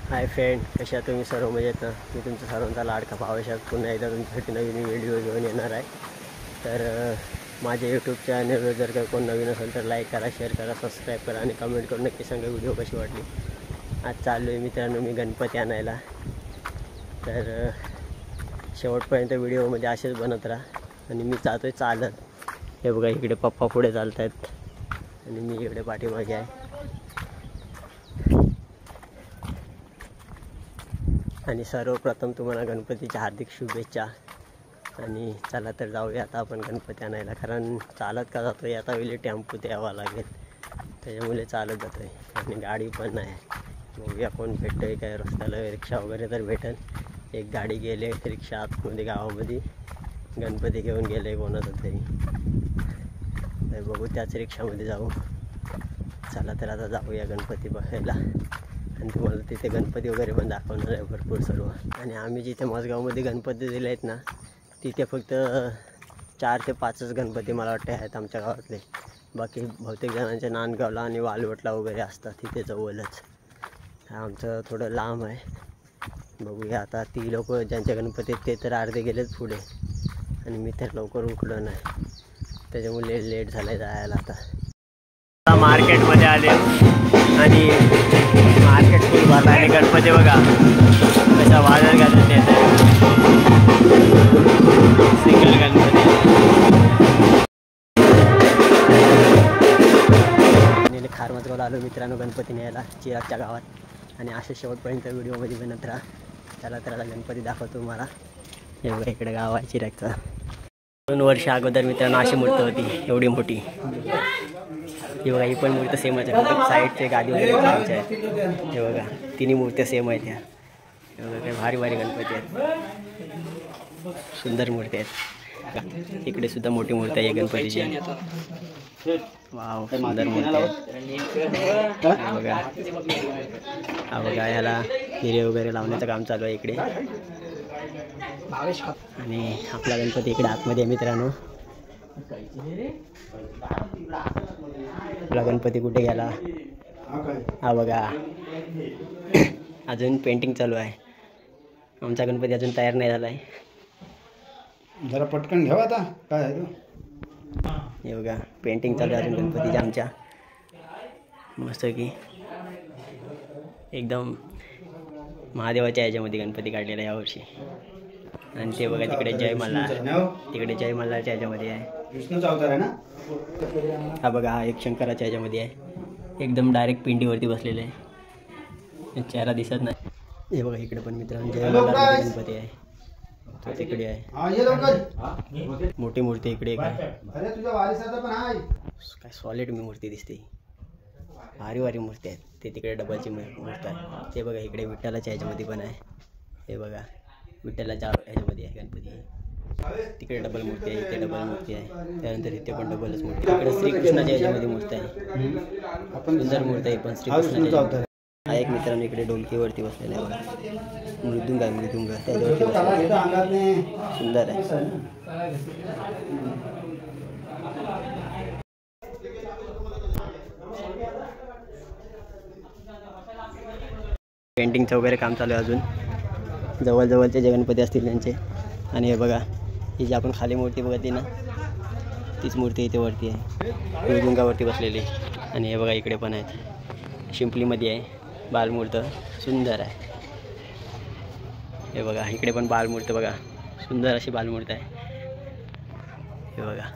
Hi friend, कशा तुम्ही सर्व मजेत ना? मी तुमचा सर्वांचा लाडका भावेशा पुन्हा एकदा तुमच्यासाठी नवीन व्हिडिओ घेऊन येणार आहे. तर माझ्या यूट्यूब चॅनलवर जर काही कोण नवीन असेल तर लाईक करा, शेअर करा, सबस्क्राईब करा आणि कमेंट करून नक्की सांगा व्हिडिओ कशी वाटली. आज चाललो आहे मित्रांनो मी गणपती आणायला. तर शेवटपर्यंत व्हिडिओमध्ये असेच बनत राहा. आणि मी जातो आहे चालत. हे बघा, इकडे पप्पा पुढे चालत आहेत आणि मी इकडे पाठीमागे आहे. आणि सर्वप्रथम तुम्हाला गणपतीच्या हार्दिक शुभेच्छा. आणि चला तर जाऊया आता आपण गणपती आणायला. कारण चालत का जातो आहे आता, वेळी टेम्पो ते यावं लागेल, त्याच्यामुळे चालत जातो आहे. आणि गाडी पण नाही. बघूया कोण भेटतं आहे काय रस्त्याला. रिक्षा वगैरे तर भेटेल. एक गाडी गेले रिक्षा आतमध्ये गावामध्ये, गणपती घेऊन गेले कोणाचं तरी. तर बघू त्याच रिक्षामध्ये जाऊ. चला तर आता जाऊया गणपती बघायला. आणि तुम्हाला तिथे गणपती वगैरे पण दाखवणार आहे भरपूर सर्व. आणि आम्ही जिथे मजगावमध्ये गणपती दिले आहेत ना, तिथे फक्त 4 ते 5च गणपती मला वाटते आहेत आमच्या गावातले. बाकी बहुतेक जणांच्या नांदगावला आणि वालवटला वगैरे असतात तिथे जवळच. आमचं थोडं लांब आहे. बघूया आता. ती लोक ज्यांच्या गणपती आहेत ते तर अर्धे गेलेच पुढे आणि मी तर लवकर उठलो नाही, त्याच्यामुळे लेट झालं आहे जायला. आता मार्केटमध्ये आले आणि मार्केट फुल भरला आणि गणपती बघा कसा वाजत घालत येत आहे. सिंगल गणपती आणि खारमतगावला आलो मित्रांनो गणपती न्यायला चिरागच्या गावात. आणि अशा शेवटपर्यंत व्हिडिओमध्ये बनत राहा. त्याला त्याला गणपती दाखवतो तुम्हाला. हे बघा इकडे गाव आहे चिरागचं. 2 वर्ष अगोदर मित्रांनो अशी मूर्ती होती एवढी मोठी. हे बघा, ही पण मूर्ती सेमच आहे, फक्त साईडचे गादी वगैरे आहेत. हे बघा तिन्ही मूर्त्या सेम आहेत ह्या. हे बघा काही भारी भारी गणपती आहेत, सुंदर मूर्ती आहेत. इकडे सुद्धा मोठी मूर्ती आहे गणपतीची. वाव, सुंदर मूर्ती आहे. बघा हा बघा, ह्याला हिरे वगैरे लावण्याचं काम चालू आहे इकडे. आणि आपला गणपती इकडे आतमध्ये आहे मित्रांनो. आपला गणपती कुठे गेला? हा बघा, अजून पेंटिंग चालू आहे. आमचा गणपती अजून तयार नाही झाला आहे. जरा पटकन घ्यावा आता. काय आहे? हे बघा पेंटिंग चालू आहे अजून गणपतीच्या आमच्या. मस्त की एकदम महादेवाच्या ह्याच्यामध्ये गणपती काढलेला आहे यावर्षी. आणि ते बघा तिकडे जय मल्हार, तिकडे जय मल्हारच्या ह्याच्यामध्ये आहे. विष्णूचा अवतार आहे ना. हा बघा, हा एक शंकराच्या ह्याच्यामध्ये आहे. एकदम डायरेक्ट पिंडीवरती बसलेले आहे, चेहरा दिसत नाही. हे बघा इकडे पण मित्रांनो जय मल्हार गणपती आहे, तो तिकडे आहे. मोठी मूर्ती इकडे काय सॉलिड मूर्ती दिसते. भारी भारी मूर्ती आहेत. ते तिकडे डबलची मूर्ती आहे. ते बघा इकडे विठ्ठलाच्या ह्याच्यामध्ये पण आहे. हे बघा विठ्ठलाच्या ह्याच्यामध्ये आहे गणपती. तिकडे डबल मूर्ती आहे, इथे डबल मूर्ती आहे. त्यानंतर इथे पण डबलच मूर्ती. इकडे श्रीकृष्णाच्या ह्याच्यामध्ये मूर्ती आहे. सुंदर मूर्ती आहे पण श्रीकृष्णाच्या. हा एक मित्रांनो इकडे डोलकीवरती बसलेला आहे बघा. मृदुंग आहे, मृदुंग त्याच्यावरती बसलेला. सुंदर आहे. पेंटिंगचं वगैरे काम चालू आहे अजून. जवळजवळचे जे गणपती असतील त्यांचे. आणि हे बघा ही जी आपण खाली मूर्ती बघते ना, तीच मूर्ती इथे वरती आहे, मृदुंगावरती बसलेली. आणि हे बघा इकडे पण आहेत, शिंपलीमध्ये आहे बालमूर्त, सुंदर आहे. हे बघा इकडे पण बालमूर्त बघा, सुंदर अशी बालमूर्त आहे. हे बघा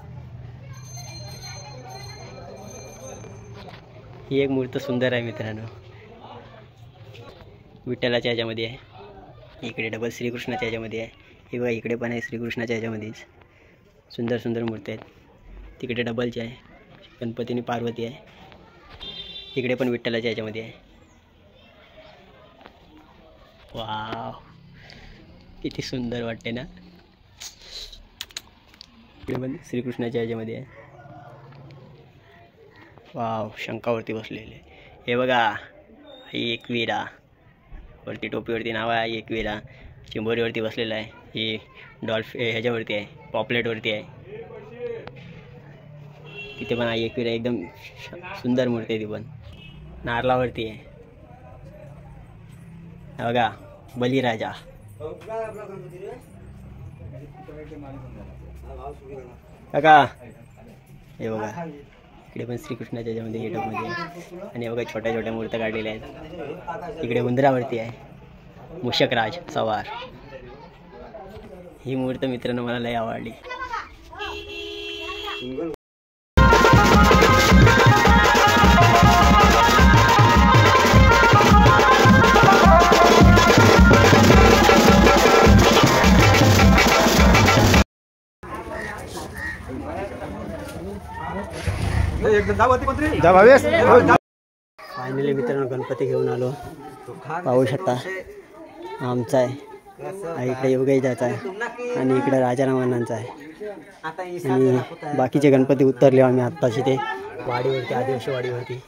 ही एक मूर्त सुंदर आहे मित्रांनो, विठ्ठलाच्या ह्याच्यामध्ये आहे. इकडे डबल श्रीकृष्णाच्या ह्याच्यामध्ये आहे. हे बघा इकडे पण आहे श्रीकृष्णाच्या ह्याच्यामध्येच. सुंदर सुंदर मूर्ती आहेत. तिकडे डबलची आहे, गणपतीने पार्वती आहे. इकडे पण विठ्ठलाच्या ह्याच्यामध्ये आहे. वाव, किती सुंदर वाटते ना. इकडे पण श्रीकृष्णाच्या ह्याच्यामध्ये आहे. वाव, शंखावरती बसलेले. हे बघा ही एकवीरा, वरती टोपीवरती नाव आहे एकवीरा. चिंबोरीवरती बसलेला आहे. ही ह्याच्यावरती आहे, पॉपलेटवरती आहे. तिथे पण आहे एकवीरा, एकदम सुंदर मूर्ती आहे. ती पण नारळावरती आहे. बघा बलिराजा. काका हे बघा इकडे पण श्रीकृष्णाच्या याच्यामध्ये गेटअपमध्ये आणि हे बघा छोट्या छोट्या मूर्त्या काढलेल्या आहेत. इकडे उंदरावरती आहे मूषकराज सवार. ही मूर्त मित्रांनो मला लय आवडली. फायनली मित्रांनो गणपती घेऊन आलो. पाहू शकता आमचा आहे, इकडे योगेशाचा आहे आणि इकडे राजारामांचा आहे. आणि बाकीचे गणपती उतरले आम्ही आत्ताची ते वाडीवरती आदिवासी वाडीवरती.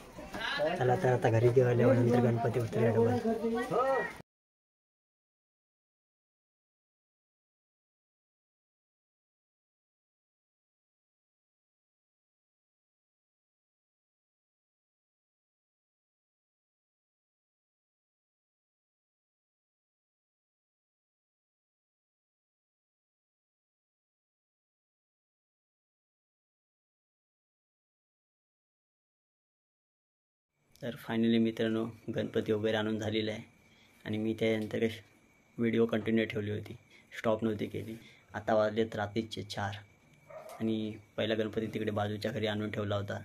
चला तर आता घरी गेल्यानंतर गणपती उतरले डबल. तर फायनली मित्रांनो गणपती वगैरे आणून झालेला आहे आणि मी त्यानंतर व्हिडिओ कंटिन्यू ठेवली होती, स्टॉप नव्हती केली. आता वाजलेत रात्रीचे 4 आणि पहिला गणपती तिकडे बाजूच्या घरी आणून ठेवला होता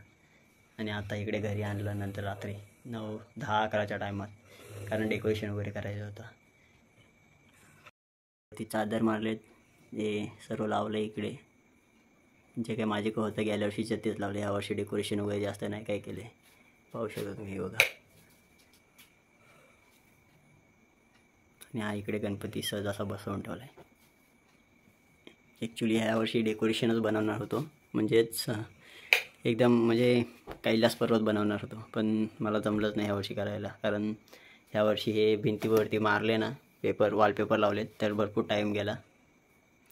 आणि आता इकडे घरी आणलं नंतर रात्री 9, 10, 11च्या टायमात, कारण डेकोरेशन वगैरे करायचं होतं. ती चादर मारलेत, हे सर्व लावलं इकडे. जे काही माझे होतं गेल्या वर्षीचं तेच लावलं. यावर्षी डेकोरेशन वगैरे जास्त नाही काय केले. पाहू शकता तुम्ही बघा. आणि हा इकडे गणपती सहज असा बसवून ठेवला आहे. ॲक्च्युली ह्यावर्षी डेकोरेशनच बनवणार होतो, म्हणजेच एकदम म्हणजे कैलास पर्वत बनवणार होतो, पण मला जमलंच नाही ह्यावर्षी करायला. कारण ह्यावर्षी हे भिंतीवरती मारले ना पेपर, वॉलपेपर लावलेत, तर भरपूर टाईम गेला.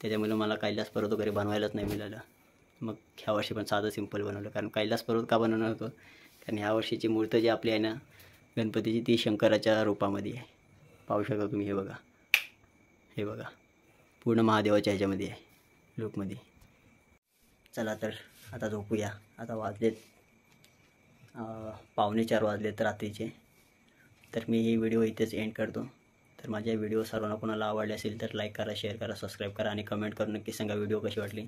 त्याच्यामुळे मला कैलास पर्वत वगैरे बनवायलाच नाही मिळालं. मग ह्यावर्षी पण साधं सिंपल बनवलं. कारण कैलास पर्वत का बनवणार होतो, कारण ह्या वर्षीची मूर्त जी आपली आहे ना गणपतीची, ती शंकराच्या रूपामध्ये आहे. पाहू शकता तुम्ही, हे बघा, हे बघा, पूर्ण महादेवाच्या ह्याच्यामध्ये आहे, लुकमध्ये. चला तर आता झोपूया. आता वाजलेत 3:45 वाजलेत रात्रीचे. तर मी ही व्हिडिओ इथेच एंड करतो. तर माझ्या व्हिडिओ सर्वांना कोणाला आवडले असेल तर लाईक करा, शेअर करा, सबस्क्राईब करा आणि कमेंट करून नक्की सांगा व्हिडिओ कशी वाटली.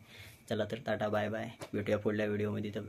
चला तर टाटा, बाय बाय. भेटूया पुढल्या व्हिडिओमध्ये. तर